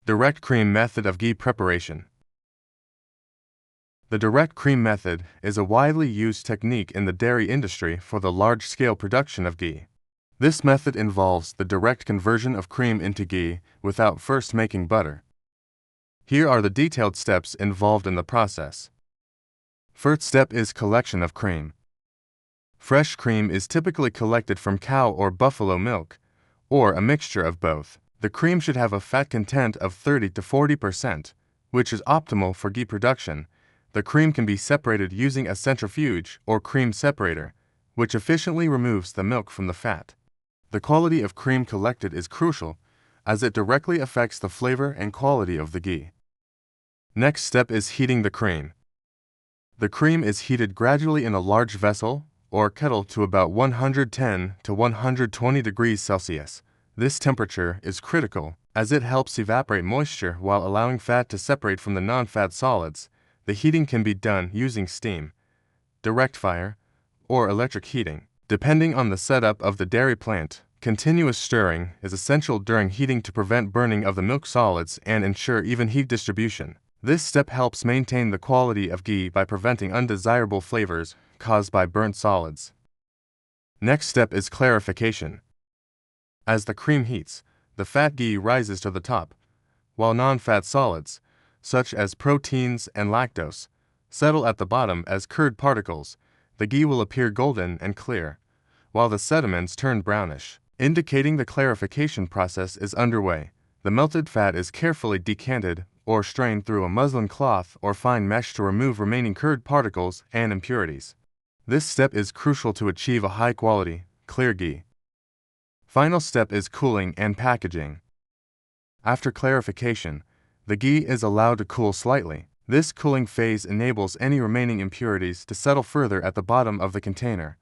Direct cream method of ghee preparation. The direct cream method is a widely used technique in the dairy industry for the large-scale production of ghee. This method involves the direct conversion of cream into ghee without first making butter. Here are the detailed steps involved in the process. First step is collection of cream. Fresh cream is typically collected from cow or buffalo milk, or a mixture of both. The cream should have a fat content of 30 to 40%, which is optimal for ghee production. The cream can be separated using a centrifuge or cream separator, which efficiently removes the milk from the fat. The quality of cream collected is crucial, as it directly affects the flavor and quality of the ghee. Next step is heating the cream. The cream is heated gradually in a large vessel or kettle to about 110 to 120 degrees Celsius. This temperature is critical, as it helps evaporate moisture while allowing fat to separate from the non-fat solids. The heating can be done using steam, direct fire, or electric heating. Depending on the setup of the dairy plant, continuous stirring is essential during heating to prevent burning of the milk solids and ensure even heat distribution. This step helps maintain the quality of ghee by preventing undesirable flavors caused by burnt solids. Next step is clarification. As the cream heats, the fat ghee rises to the top, while non-fat solids, such as proteins and lactose, settle at the bottom as curd particles. The ghee will appear golden and clear, while the sediments turn brownish, indicating the clarification process is underway. The melted fat is carefully decanted or strained through a muslin cloth or fine mesh to remove remaining curd particles and impurities. This step is crucial to achieve a high-quality, clear ghee. Final step is cooling and packaging. After clarification, the ghee is allowed to cool slightly. This cooling phase enables any remaining impurities to settle further at the bottom of the container.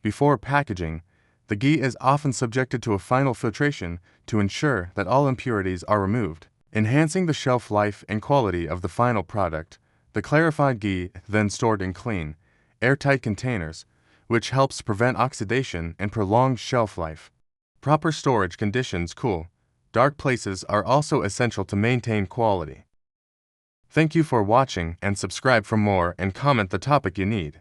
Before packaging, the ghee is often subjected to a final filtration to ensure that all impurities are removed, enhancing the shelf life and quality of the final product. The clarified ghee then stored in clean, airtight containers, which helps prevent oxidation and prolong shelf life. Proper storage conditions: cool, dark places are also essential to maintain quality. Thank you for watching, and subscribe for more and comment the topic you need.